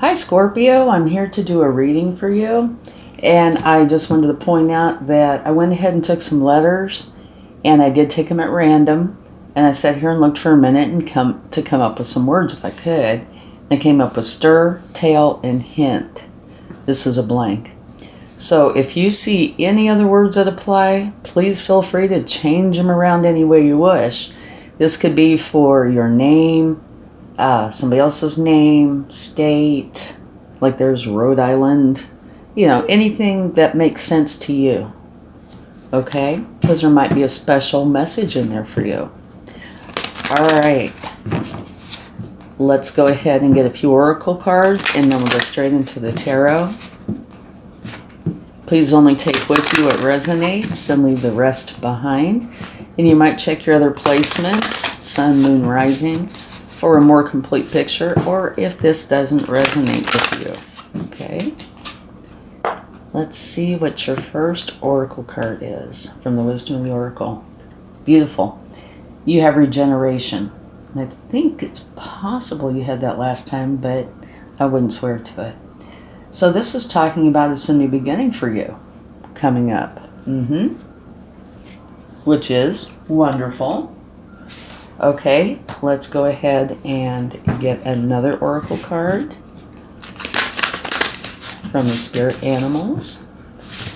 Hi Scorpio, I'm here to do a reading for you. And I just wanted to point out that I went ahead and took some letters, and I did take them at random. And I sat here and looked for a minute and come up with some words if I could. And I came up with stir, tale, and hint. This is a blank. So if you see any other words that apply, please feel free to change them around any way you wish. This could be for your name, somebody else's name, state, like there's Rhode Island, anything that makes sense to you. Okay? Because there might be a special message in there for you. All right. Let's go ahead and get a few oracle cards, and then we'll go straight into the tarot. Please only take with you what resonates and leave the rest behind. And you might check your other placements, sun, moon, rising, for a more complete picture, or if this doesn't resonate with you. Okay? Let's see what your first oracle card is from the Wisdom of the Oracle. Beautiful. You have regeneration. And I think it's possible you had that last time, but I wouldn't swear to it. So this is talking about it's a new beginning for you coming up. Which is wonderful. Okay, let's go ahead and get another oracle card from the spirit animals.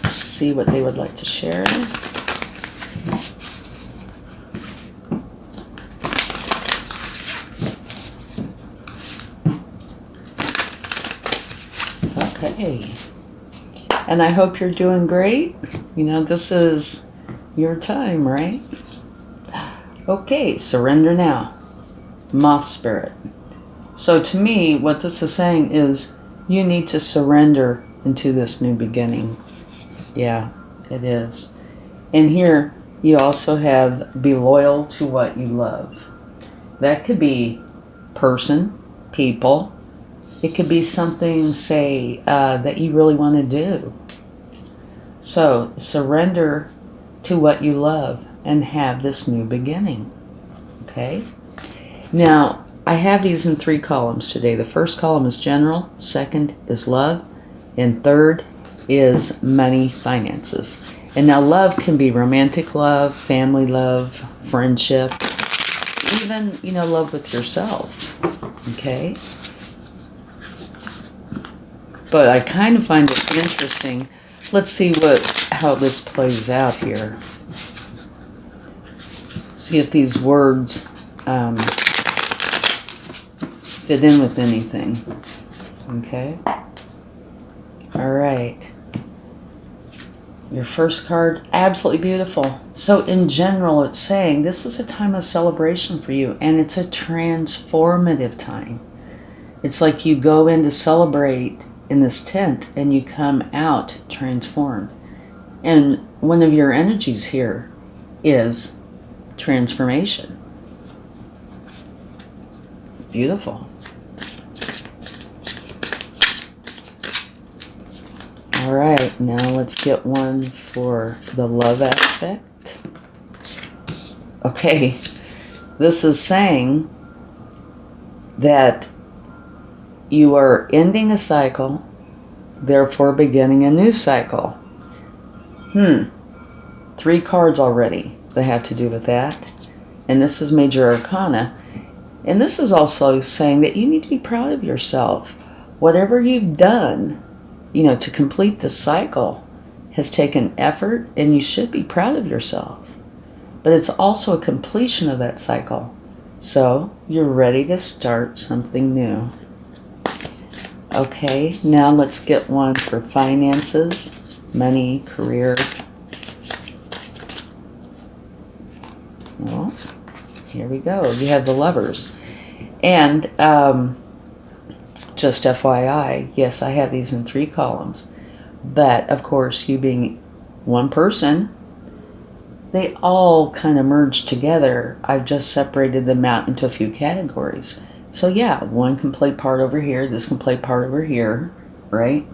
See what they would like to share. Okay. And I hope you're doing great. This is your time, right? Okay, surrender now. Moth spirit. So to me, what this is saying is you need to surrender into this new beginning. Yeah, it is. And here you also have be loyal to what you love. That could be person, people. It could be something, say, that you really want to do. So surrender to what you love and have this new beginning. Okay? Now, I have these in 3 columns today. The first column is general, second is love, and third is money, finances. And now love can be romantic love, family love, friendship, even, love with yourself. Okay? But I kind of find it interesting. Let's see how this plays out here. See if these words fit in with anything. Okay? All right. Your first card, absolutely beautiful. So in general, it's saying this is a time of celebration for you, and it's a transformative time. It's like you go in to celebrate in this tent, and you come out transformed. And one of your energies here is transformation. Beautiful. All right, now let's get one for the love aspect. Okay, this is saying that you are ending a cycle, therefore beginning a new cycle. 3 cards already that have to do with that. And this is Major Arcana. And this is also saying that you need to be proud of yourself. Whatever you've done, to complete the cycle has taken effort, and you should be proud of yourself. But it's also a completion of that cycle. So you're ready to start something new. Okay, now let's get one for finances, money, career. Well, here we go. You have the Lovers. And just FYI, yes, I have these in 3 columns. But, of course, you being one person, they all kind of merge together. I've just separated them out into a few categories. So yeah, one can play part over here, this can play part over here, right?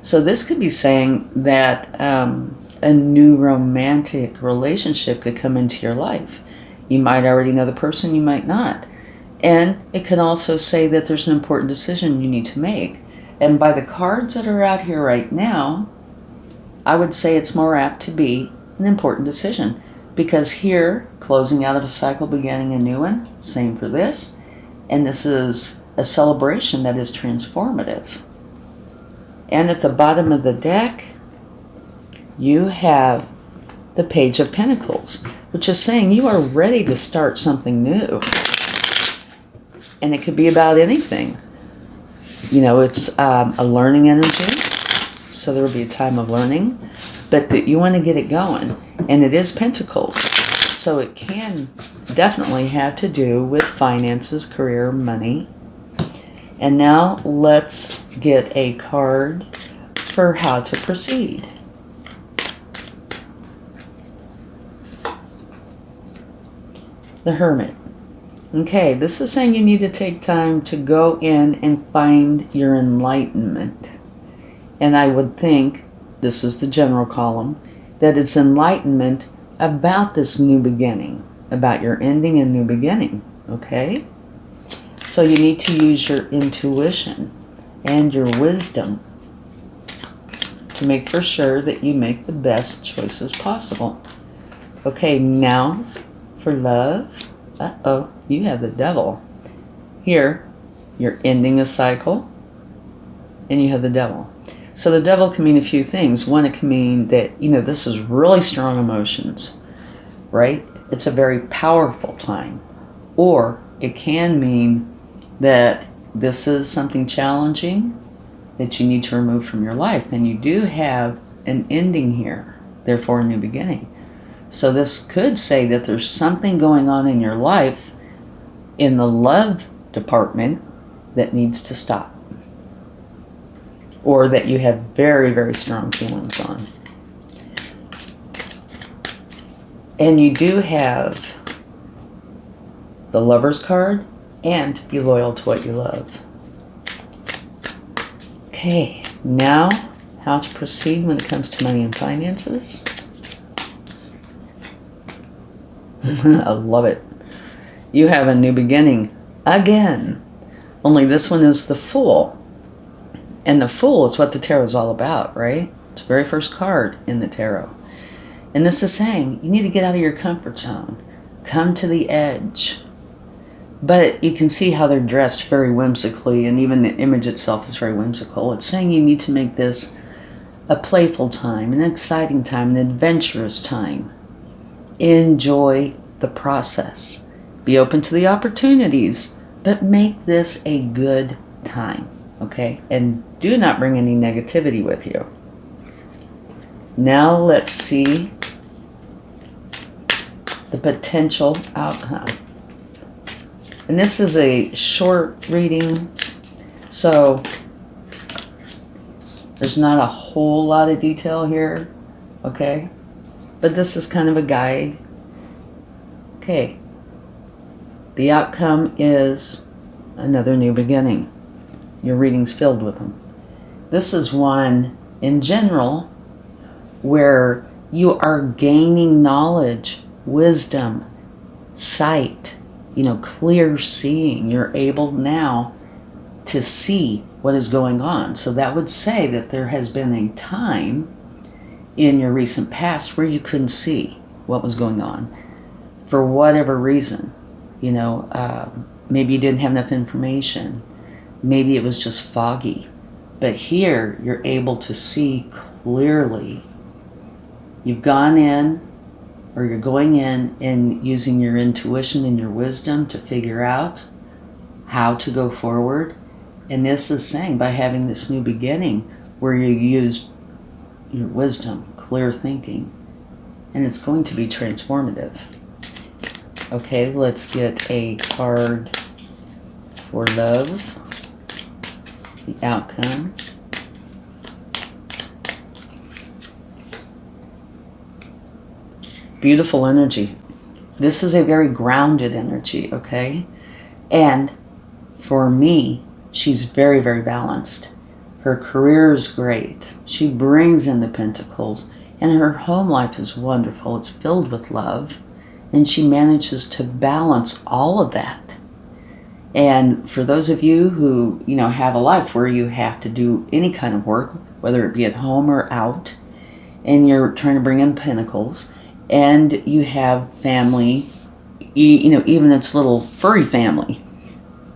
So this could be saying that a new romantic relationship could come into your life. You might already know the person, you might not. And it can also say that there's an important decision you need to make. And by the cards that are out here right now, I would say it's more apt to be an important decision. Because here, closing out of a cycle, beginning a new one, same for this. And this is a celebration that is transformative. And at the bottom of the deck, you have the Page of Pentacles, which is saying you are ready to start something new. And it could be about anything. You know, it's a learning energy, so there will be a time of learning, but that you want to get it going. And it is Pentacles, so it can definitely have to do with finances, career, money. And now let's get a card for how to proceed. The Hermit. Okay, this is saying you need to take time to go in and find your enlightenment. And I would think, this is the general column, that it's enlightenment about this new beginning, about your ending and new beginning, okay? So you need to use your intuition and your wisdom to make for sure that you make the best choices possible. Okay, now for love. Uh-oh, you have the Devil. Here, you're ending a cycle, and you have the Devil. So the Devil can mean a few things. One, it can mean that, you know, this is really strong emotions, right? It's a very powerful time. Or it can mean that this is something challenging that you need to remove from your life. And you do have an ending here, therefore a new beginning. So this could say that there's something going on in your life in the love department that needs to stop. Or that you have very, very strong feelings on. And you do have the Lover's card and be loyal to what you love. Okay, now how to proceed when it comes to money and finances. I love it. You have a new beginning again. Only this one is the Fool. And the Fool is what the tarot is all about, right? It's the very first card in the tarot. And this is saying you need to get out of your comfort zone. Come to the edge. But you can see how they're dressed very whimsically, and even the image itself is very whimsical. It's saying you need to make this a playful time, an exciting time, an adventurous time. Enjoy the process. Be open to the opportunities, but make this a good time, okay? And do not bring any negativity with you. Now let's see the potential outcome. And this is a short reading, so there's not a whole lot of detail here, okay? But this is kind of a guide. Okay. The outcome is another new beginning. Your reading's filled with them. This is one, in general, where you are gaining knowledge, wisdom, sight, clear seeing. You're able now to see what is going on. So that would say that there has been a time in your recent past where you couldn't see what was going on for whatever reason. Maybe you didn't have enough information. Maybe it was just foggy. But here you're able to see clearly. You've gone in, or you're going in and using your intuition and your wisdom to figure out how to go forward. And this is saying by having this new beginning where you use your wisdom, clear thinking, and it's going to be transformative. Okay, let's get a card for love, the outcome. Beautiful energy. This is a very grounded energy, okay? And for me, she's very, very balanced. Her career is great. She brings in the pentacles, and her home life is wonderful. It's filled with love, and she manages to balance all of that. And for those of you who, have a life where you have to do any kind of work, whether it be at home or out, and you're trying to bring in pentacles, and you have family, even its little furry family.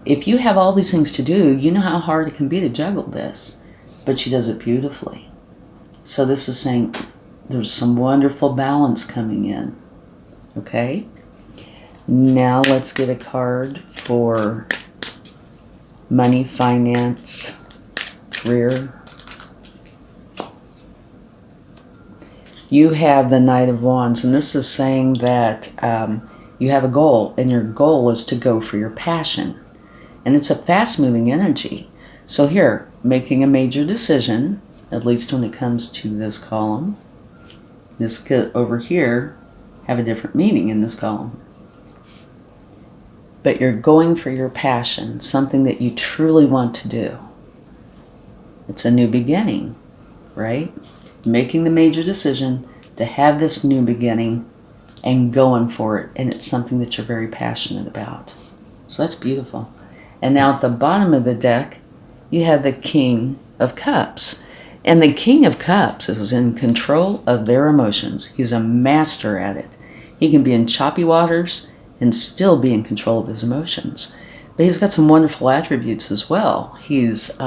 If you have all these things to do, you know how hard it can be to juggle this. But she does it beautifully. So this is saying there's some wonderful balance coming in. Okay? Now let's get a card for money, finance, career. You have the Knight of Wands, and this is saying that you have a goal, and your goal is to go for your passion. And it's a fast-moving energy. So here, making a major decision, at least when it comes to this column. This could, over here, have a different meaning in this column. But you're going for your passion, something that you truly want to do. It's a new beginning, right? Making the major decision to have this new beginning and going for it. And it's something that you're very passionate about. So that's beautiful. And now at the bottom of the deck, you have the King of Cups. And the King of Cups is in control of their emotions. He's a master at it. He can be in choppy waters and still be in control of his emotions. But he's got some wonderful attributes as well. He's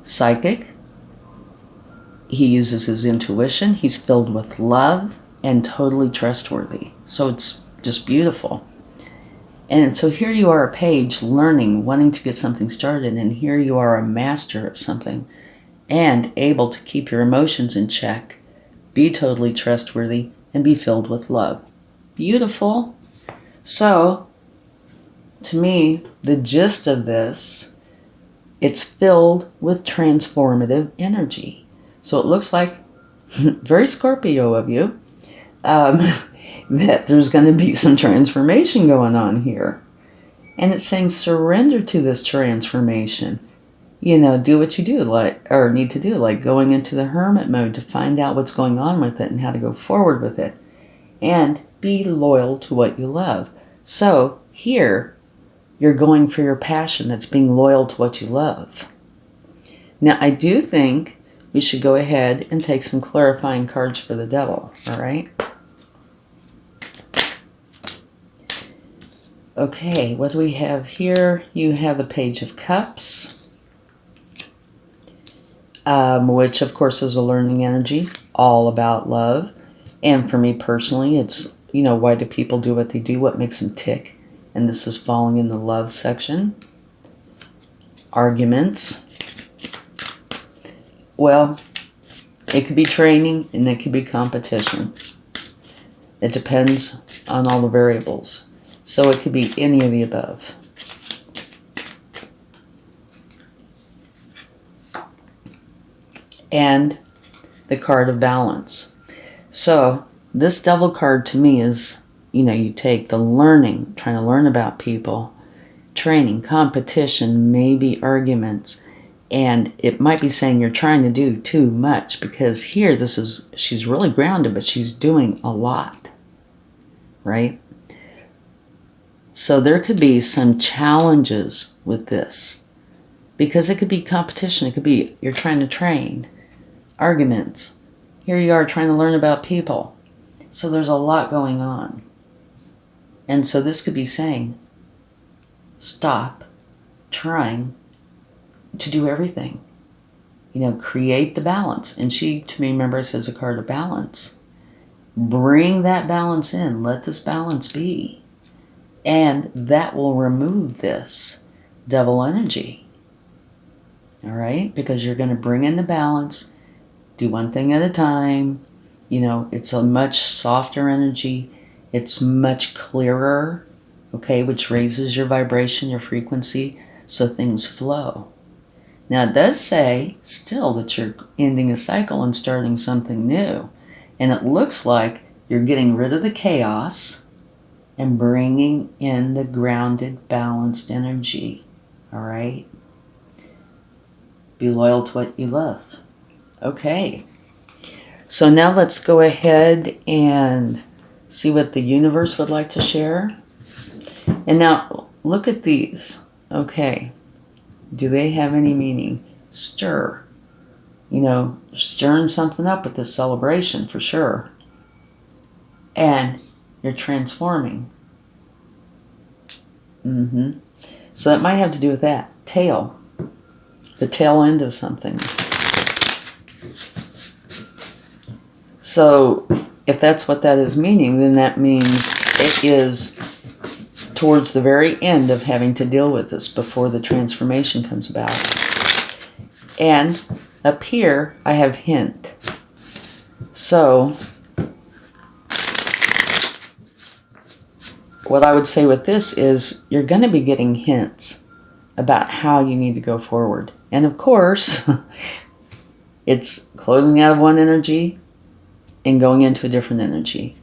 psychic. He uses his intuition. He's filled with love and totally trustworthy. So it's just beautiful. And so here you are, a page, learning, wanting to get something started, and here you are, a master of something, and able to keep your emotions in check, be totally trustworthy, and be filled with love. Beautiful. So, to me, the gist of this, it's filled with transformative energy. So it looks like, very Scorpio of you, that there's going to be some transformation going on here. And it's saying surrender to this transformation. Do what you do, need to do, like going into the hermit mode to find out what's going on with it and how to go forward with it. And be loyal to what you love. So here, you're going for your passion. That's being loyal to what you love. Now, I do think we should go ahead and take some clarifying cards for the devil, all right? Okay, what do we have here? You have the Page of Cups, which of course is a learning energy, all about love. And for me personally, it's, why do people do what they do? What makes them tick? And this is falling in the love section. Arguments. Well, it could be training and it could be competition. It depends on all the variables. So it could be any of the above. And the card of balance. So this devil card to me is, you take the learning, trying to learn about people, training, competition, maybe arguments. And it might be saying you're trying to do too much, because here she's really grounded, but she's doing a lot, right? So there could be some challenges with this, because it could be competition. It could be you're trying to train, arguments. Here you are trying to learn about people. So there's a lot going on. And so this could be saying, stop trying to do everything. Create the balance. And she, to me, remember, says a card of balance. Bring that balance in. Let this balance be. And that will remove this devil energy. All right? Because you're going to bring in the balance, do one thing at a time. It's a much softer energy. It's much clearer, okay, which raises your vibration, your frequency, so things flow. Now, it does say still that you're ending a cycle and starting something new. And it looks like you're getting rid of the chaos and bringing in the grounded, balanced energy. All right? Be loyal to what you love. Okay. So now let's go ahead and see what the universe would like to share. And now look at these. Okay. Do they have any meaning? Stir. You know, stirring something up with this celebration for sure. And you're transforming. So that might have to do with that. Tail. The tail end of something. So if that's what that is meaning, then that means it is towards the very end of having to deal with this before the transformation comes about. And up here, I have hint. So what I would say with this is you're going to be getting hints about how you need to go forward. And of course, it's closing out of one energy and going into a different energy,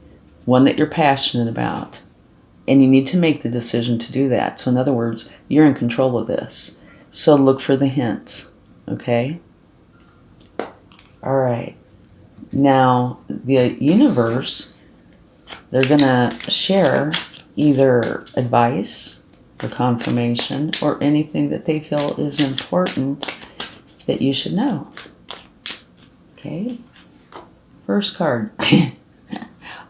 one that you're passionate about. And you need to make the decision to do that. So in other words, you're in control of this. So look for the hints, okay? All right. Now, the universe, they're going to share either advice or confirmation or anything that they feel is important that you should know. Okay? First card.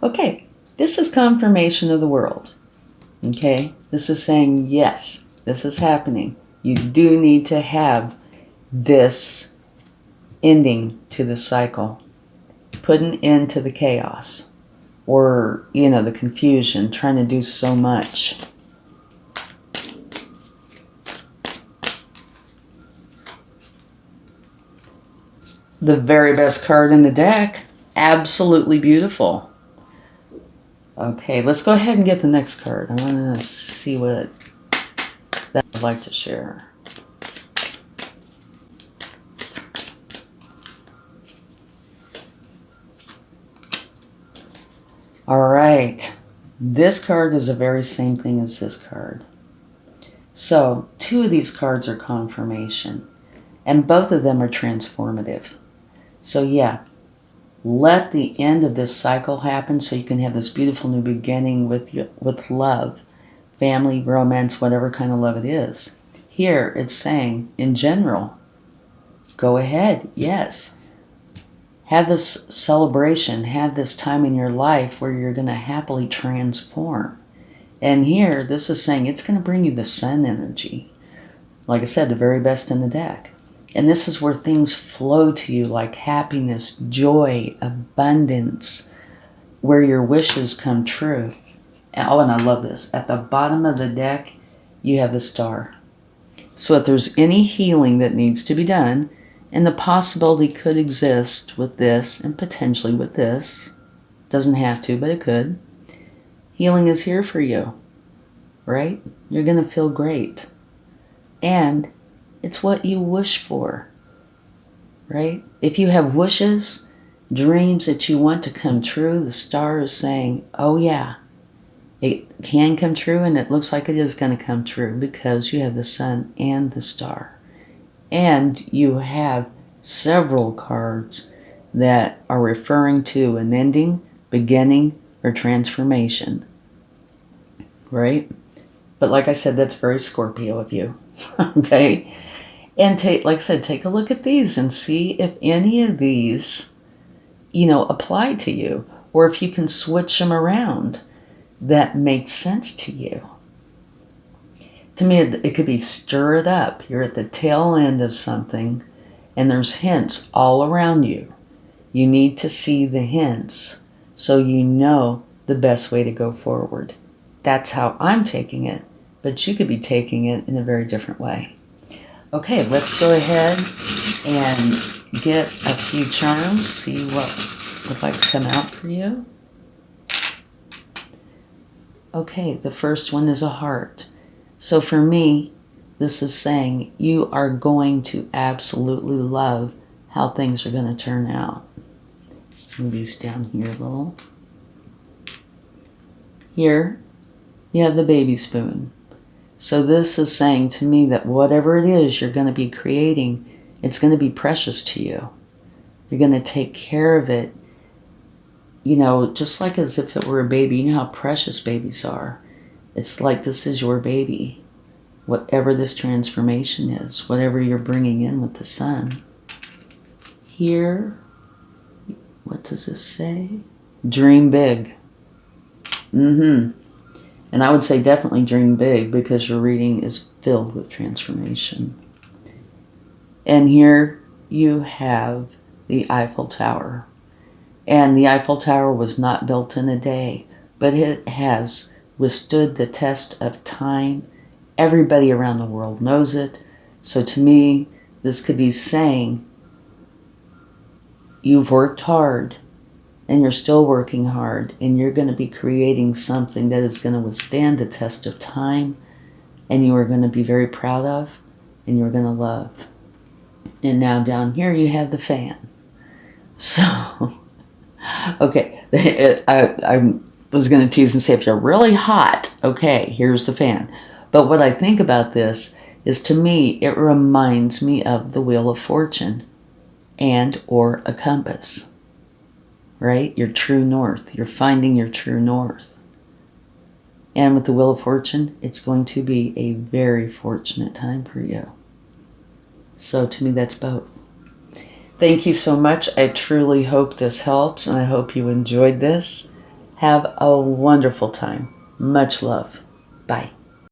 Okay, this is confirmation of the world. Okay? This is saying, yes, this is happening. You do need to have this ending to the cycle. Put an end to the chaos. Or, you know, the confusion, trying to do so much. The very best card in the deck. Absolutely beautiful. Okay, let's go ahead and get the next card. I want to see what that I'd like to share. All right. This card is the very same thing as this card. So, two of these cards are confirmation, and both of them are transformative. So yeah, let the end of this cycle happen so you can have this beautiful new beginning with love, family, romance, whatever kind of love it is. Here it's saying, in general, go ahead, yes. Have this celebration, have this time in your life where you're going to happily transform. And here, this is saying it's going to bring you the sun energy. Like I said, the very best in the deck. And this is where things flow to you like happiness, joy, abundance, where your wishes come true. Oh, and I love this. At the bottom of the deck, you have the star. So if there's any healing that needs to be done, and the possibility could exist with this and potentially with this, doesn't have to, but it could, healing is here for you, right? You're going to feel great. And it's what you wish for, right? If you have wishes, dreams that you want to come true, the star is saying, oh yeah, it can come true, and it looks like it is going to come true because you have the sun and the star. And you have several cards that are referring to an ending, beginning, or transformation, right? But like I said, that's very Scorpio of you, okay? And like I said, take a look at these and see if any of these, you know, apply to you, or if you can switch them around that makes sense to you. To me, it could be stir it up. You're at the tail end of something, and there's hints all around you. You need to see the hints so you know the best way to go forward. That's how I'm taking it, but you could be taking it in a very different way. Okay, let's go ahead and get a few charms, see what would like to come out for you. Okay, the first one is a heart. So for me, this is saying you are going to absolutely love how things are going to turn out. Move these down here a little. Here, you have the baby spoon. So this is saying to me that whatever it is you're going to be creating, it's going to be precious to you. You're going to take care of it, you know, just like as if it were a baby. You know how precious babies are. It's like this is your baby. whatever this transformation is, whatever you're bringing in with the sun. Here, what does this say? Dream big. And I would say definitely dream big, because your reading is filled with transformation. And here you have the Eiffel Tower. And the Eiffel Tower was not built in a day, but it has withstood the test of time. Everybody around the world knows it. So to me, this could be saying, you've worked hard, and you're still working hard, and you're going to be creating something that is going to withstand the test of time, and you are going to be very proud of, and you're going to love. And now down here you have the fan. So, okay, I was going to tease and say, if you're really hot, okay, here's the fan. But what I think about this is, to me, it reminds me of the Wheel of Fortune and or a compass, right? Your true north. You're finding your true north. And with the Wheel of Fortune, it's going to be a very fortunate time for you. So to me, that's both. Thank you so much. I truly hope this helps, and I hope you enjoyed this. Have a wonderful time. Much love. Bye.